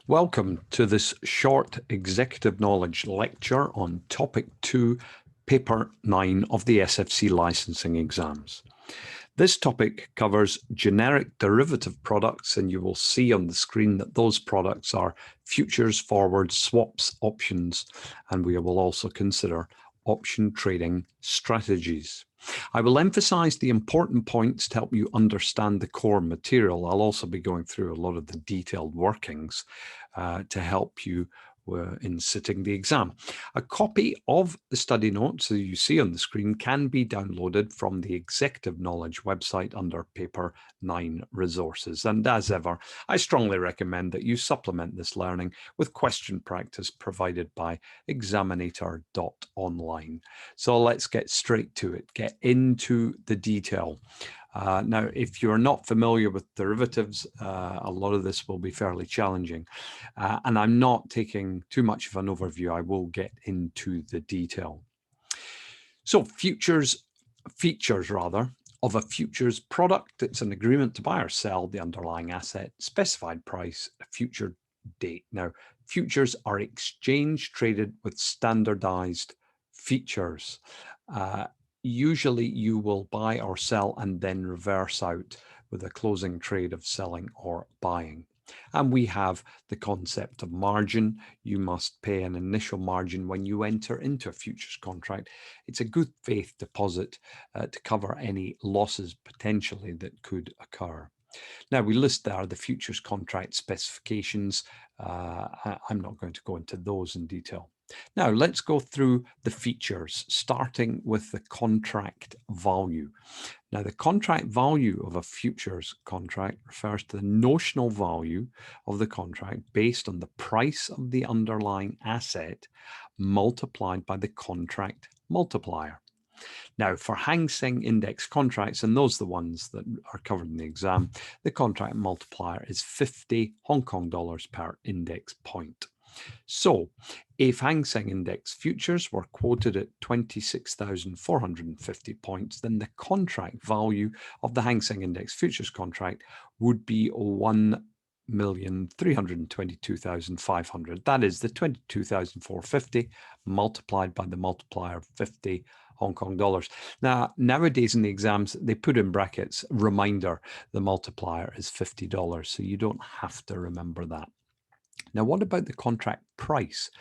Welcome to this short executive knowledge lecture on topic 2, paper 9 of the SFC licensing exams. This topic covers generic derivative products, and you will see on the screen that those products are futures, forwards, swaps, options, and we will also consider option trading strategies. I will emphasize the important points to help you understand the core material. I'll also be going through a lot of the detailed workings to help you in sitting the exam. A copy of the study notes that you see on the screen can be downloaded from the Executive Knowledge website under Paper 9 Resources. And as ever, I strongly recommend that you supplement this learning with question practice provided by Examinator.online. So let's get straight to it, get into the detail. Now, if you're not familiar with derivatives, a lot of this will be fairly challenging. And I'm not taking too much of an overview. I will get into the detail. So features of a futures product. It's an agreement to buy or sell the underlying asset, specified price, a future date. Now, futures are exchange traded with standardized features. Usually you will buy or sell and then reverse out with a closing trade of selling or buying. And we have the concept of margin. You must pay an initial margin when you enter into a futures contract. It's a good faith deposit to cover any losses potentially that could occur. Now, we list there the futures contract specifications. I'm not going to go into those in detail. Now, let's go through the features, starting with the contract value. Now, the contract value of a futures contract refers to the notional value of the contract based on the price of the underlying asset multiplied by the contract multiplier. Now, for Hang Seng Index contracts, and those are the ones that are covered in the exam, the contract multiplier is 50 Hong Kong dollars per index point. So, if Hang Seng Index futures were quoted at 26,450 points, then the contract value of the Hang Seng Index futures contract would be 1,322,500. That is the 22,450 multiplied by the multiplier of 50 Hong Kong dollars. Now, nowadays in the exams, they put in brackets, reminder, the multiplier is $50, so you don't have to remember that. Now, what about the contract price?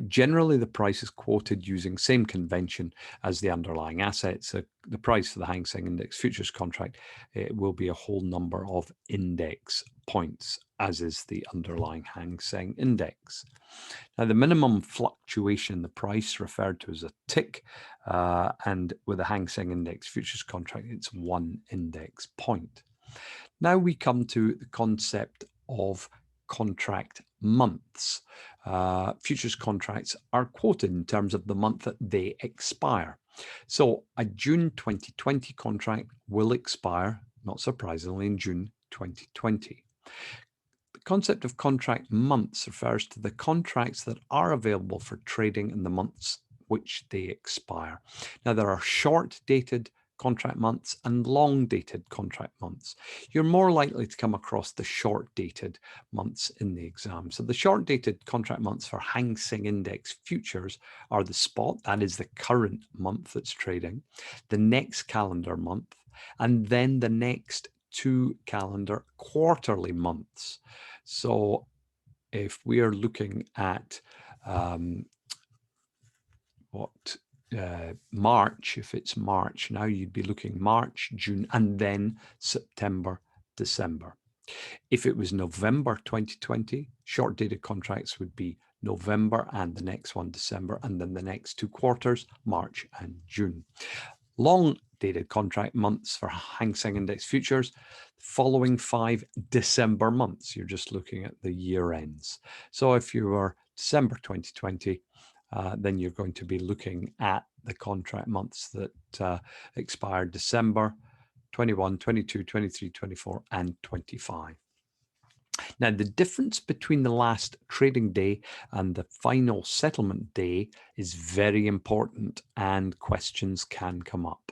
Generally, the price is quoted using same convention as the underlying assets. So the price for the Hang Seng Index futures contract, it will be a whole number of index points, as is the underlying Hang Seng Index. Now, the minimum fluctuation in the price referred to as a tick, and with the Hang Seng Index futures contract, it's 1 index point. Now we come to the concept of contract months. Futures contracts are quoted in terms of the month that they expire. So a June 2020 contract will expire, not surprisingly, in June 2020. The concept of contract months refers to the contracts that are available for trading in the months which they expire. Now, there are short-dated contract months and long-dated contract months. You're more likely to come across the short-dated months in the exam. So the short-dated contract months for Hang Seng Index futures are the spot, that is the current month that's trading, the next calendar month, and then the next 2 calendar quarterly months. So if we are looking at March, if it's March, now you'd be looking March, June, and then September, December. If it was November 2020, short-dated contracts would be November and the next one December, and then the next 2 quarters, March and June. Long-dated contract months for Hang Seng Index futures, following 5 December months. You're just looking at the year ends. So if you were December 2020, then you're going to be looking at the contract months that expired December 21, 22, 23, 24, and 25. Now, the difference between the last trading day and the final settlement day is very important, and questions can come up.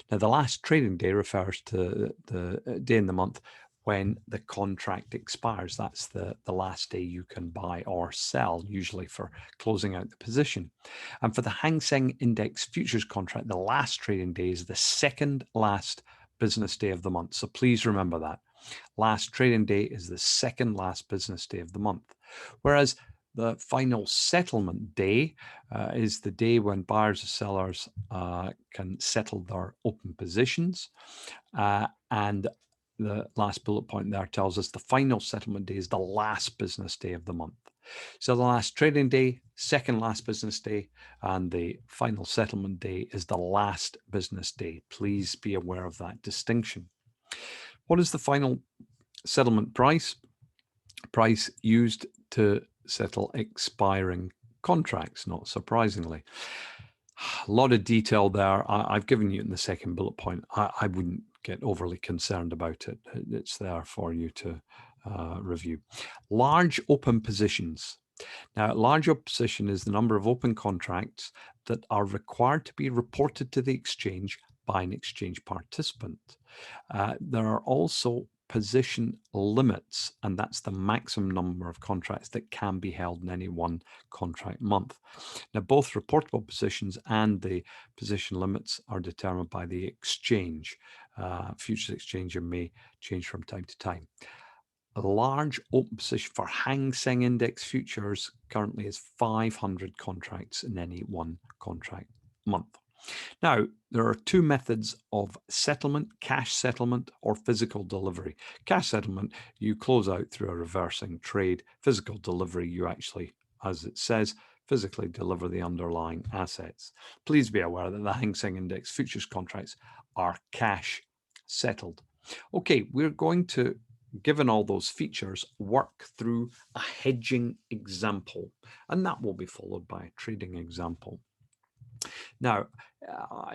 Now, the last trading day refers to the day in the month when the contract expires. That's the last day you can buy or sell, usually for closing out the position. And for the Hang Seng Index futures contract, the last trading day is the second last business day of the month. So please remember that. Last trading day is the second last business day of the month. Whereas the final settlement day is the day when buyers or sellers can settle their open positions. And the last bullet point there tells us the final settlement day is the last business day of the month. So the last trading day, second last business day, and the final settlement day is the last business day. Please be aware of that distinction. What is the final settlement price? Price used to settle expiring contracts, not surprisingly. A lot of detail there. I've given you in the second bullet point. I wouldn't get overly concerned about it. It's there for you to review. Large open positions. Now, large open position is the number of open contracts that are required to be reported to the exchange by an exchange participant. There are also position limits, and that's the maximum number of contracts that can be held in any one contract month. Now, both reportable positions and the position limits are determined by the exchange. Futures exchange may change from time to time. A large open position for Hang Seng Index futures currently is 500 contracts in any one contract month. Now, there are two methods of settlement: cash settlement or physical delivery. Cash settlement, you close out through a reversing trade. Physical delivery, you actually, as it says, physically deliver the underlying assets. Please be aware that the Hang Seng Index futures contracts are cash settled. Okay, we're going to, given all those features, work through a hedging example, and that will be followed by a trading example. Now,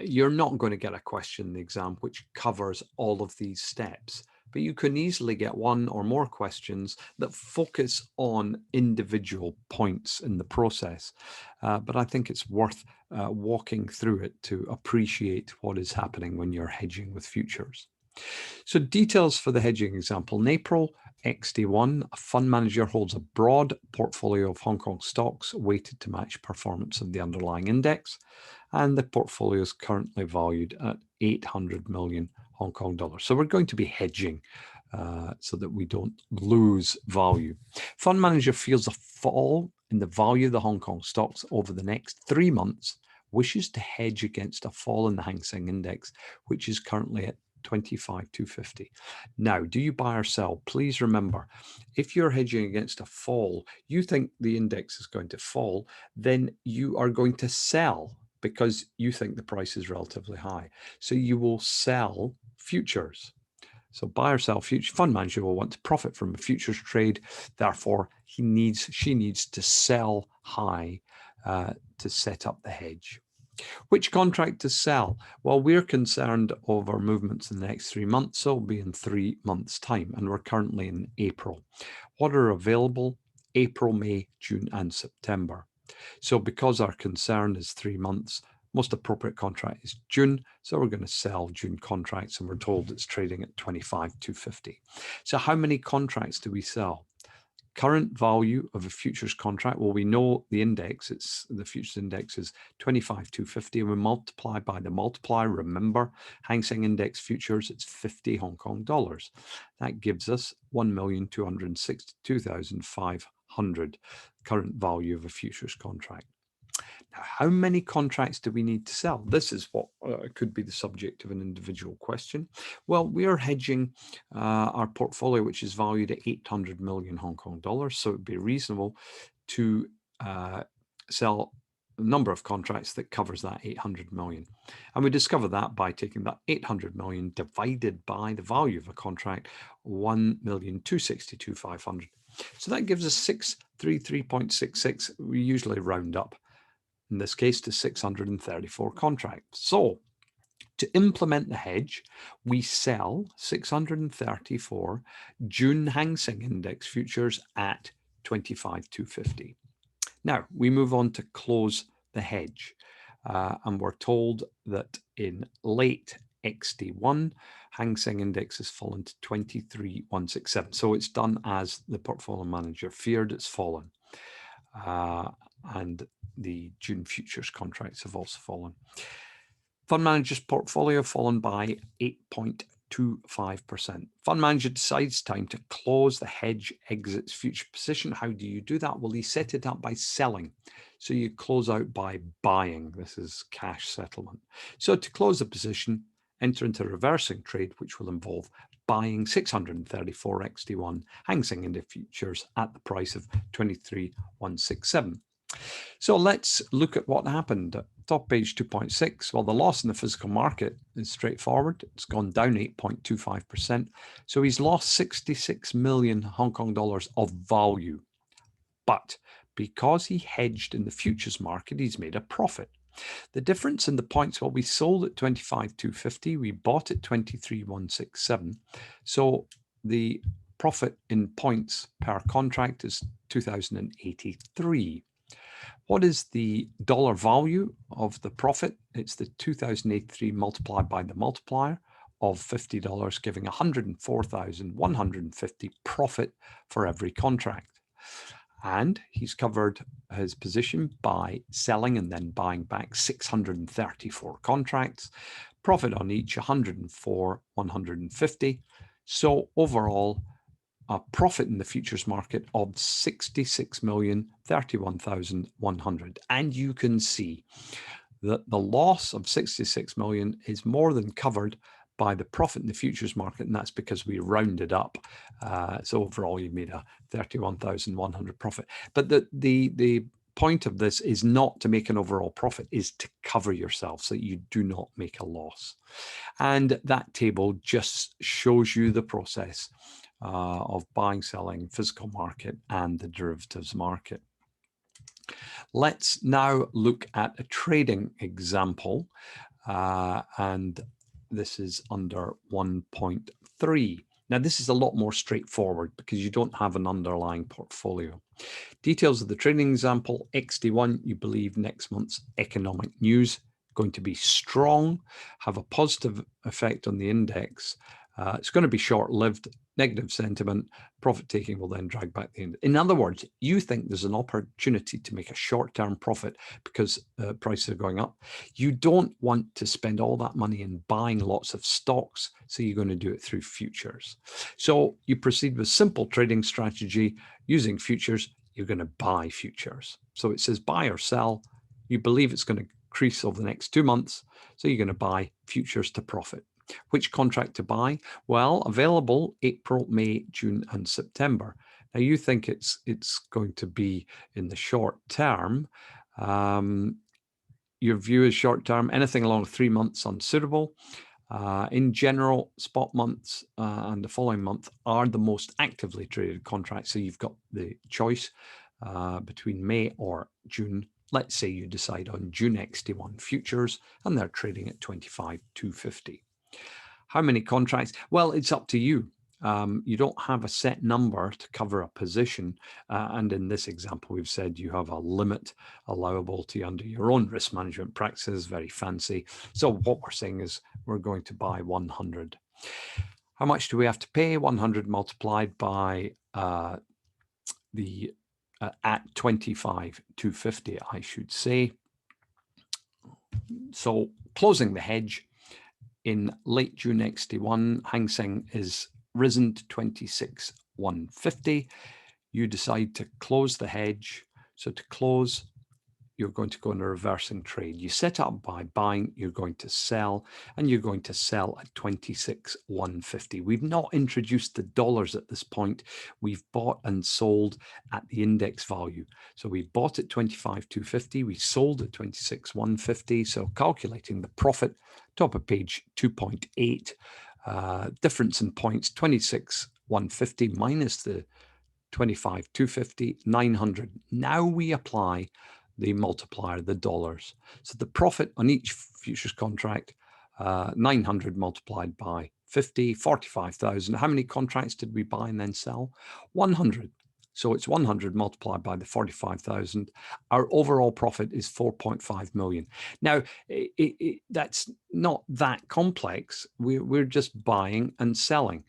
you're not going to get a question in the exam which covers all of these steps, but you can easily get one or more questions that focus on individual points in the process. But I think it's worth walking through it to appreciate what is happening when you're hedging with futures. So details for the hedging example. In April, XD1, a fund manager holds a broad portfolio of Hong Kong stocks weighted to match performance of the underlying index, and the portfolio is currently valued at 800 million Hong Kong dollars. So we're going to be hedging so that we don't lose value. Fund manager feels a fall in the value of the Hong Kong stocks over the next 3 months, wishes to hedge against a fall in the Hang Seng Index, which is currently at 25,250. Now, do you buy or sell? Please remember, if you're hedging against a fall, you think the index is going to fall, then you are going to sell because you think the price is relatively high. So you will sell futures. So buy or sell future. Fund manager will want to profit from a futures trade. Therefore, she needs to sell high to set up the hedge. Which contract to sell? Well, we're concerned over movements in the next 3 months, so it'll be in 3 months' time, and we're currently in April. What are available? April, May, June, and September. So because our concern is 3 months, most appropriate contract is June, so we're going to sell June contracts, and we're told it's trading at 25,250. So how many contracts do we sell? Current value of a futures contract, well, we know the index, the futures index is 25,250, and we multiply by the multiplier. Remember, Hang Seng Index futures, it's 50 Hong Kong dollars. That gives us 1,262,500 current value of a futures contract. Now, how many contracts do we need to sell? This is what could be the subject of an individual question. Well, we are hedging our portfolio, which is valued at 800 million Hong Kong dollars. So it would be reasonable to sell a number of contracts that covers that 800 million. And we discover that by taking that 800 million divided by the value of a contract, 1,262,500. So that gives us 633.66. We usually round up, in this case, to 634 contracts. So to implement the hedge, we sell 634 June Hang Seng Index futures at 25,250. Now we move on to close the hedge, and we're told that in late XD1. Hang Seng Index has fallen to 23,167. So it's done as the portfolio manager feared. It's fallen. And the June futures contracts have also fallen. Fund manager's portfolio fallen by 8.25%. Fund manager decides time to close the hedge, exits future position. How do you do that? Well, he set it up by selling. So you close out by buying. This is cash settlement. So to close the position, enter into a reversing trade, which will involve buying 634 XD1 Hang Seng Index futures at the price of 23,167. So let's look at what happened. Top page 2.6. Well, the loss in the physical market is straightforward. It's gone down 8.25%. So he's lost 66 million Hong Kong dollars of value. But because he hedged in the futures market, he's made a profit. The difference in the points, well, we sold at 25,250. We bought at 23,167. So the profit in points per contract is 2,083. What is the dollar value of the profit? It's the 2,083 multiplied by the multiplier of $50, giving 104,150 profit for every contract. And he's covered his position by selling and then buying back 634 contracts. Profit on each 104,150. So overall, a profit in the futures market of 66,031,100. And you can see that the loss of 66 million is more than covered by the profit in the futures market, and that's because we rounded up. So overall, you made a 31,100 profit. But the point of this is not to make an overall profit, is to cover yourself so that you do not make a loss. And that table just shows you the process of buying, selling, physical market, and the derivatives market. Let's now look at a trading example, and this is under 1.3. Now, this is a lot more straightforward because you don't have an underlying portfolio. Details of the trading example: XD1, you believe next month's economic news going to be strong, have a positive effect on the index. It's going to be short-lived. Negative sentiment, profit taking will then drag back the index. In other words, you think there's an opportunity to make a short-term profit because prices are going up. You don't want to spend all that money in buying lots of stocks, so you're going to do it through futures. So you proceed with simple trading strategy using futures. You're going to buy futures. So it says buy or sell. You believe it's going to increase over the next 2 months, so you're going to buy futures to profit. Which contract to buy? Well, available April, May, June, and September. Now you think it's going to be in the short term. Your view is short term. Anything along 3 months unsuitable. In general, spot months and the following month are the most actively traded contracts. So you've got the choice between May or June. Let's say you decide on June XD1 futures and they're trading at 25,250. How many contracts? Well, it's up to you. You don't have a set number to cover a position. And in this example, we've said you have a limit allowability under your own risk management practices, very fancy. So what we're saying is we're going to buy 100. How much do we have to pay? 100 multiplied by at 25,250, I should say. So closing the hedge. In late June XD1, Hang Seng is risen to 26,150. You decide to close the hedge. So to close, you're going to go in a reversing trade. You set up by buying, you're going to sell, and you're going to sell at 26,150. We've not introduced the dollars at this point. We've bought and sold at the index value. So we bought at 25,250, we sold at 26,150. So calculating the profit, top of page 2.8, difference in points, 26,150 minus the 25,250, 900. Now we apply the multiplier, the dollars. So the profit on each futures contract, 900 multiplied by 50, 45,000. How many contracts did we buy and then sell? 100. So it's 100 multiplied by the 45,000. Our overall profit is 4.5 million. Now, that's not that complex. We're just buying and selling.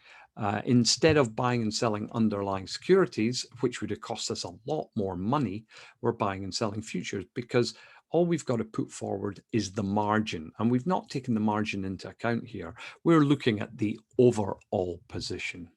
Instead of buying and selling underlying securities, which would have cost us a lot more money, we're buying and selling futures, because all we've got to put forward is the margin. And we've not taken the margin into account here. We're looking at the overall position.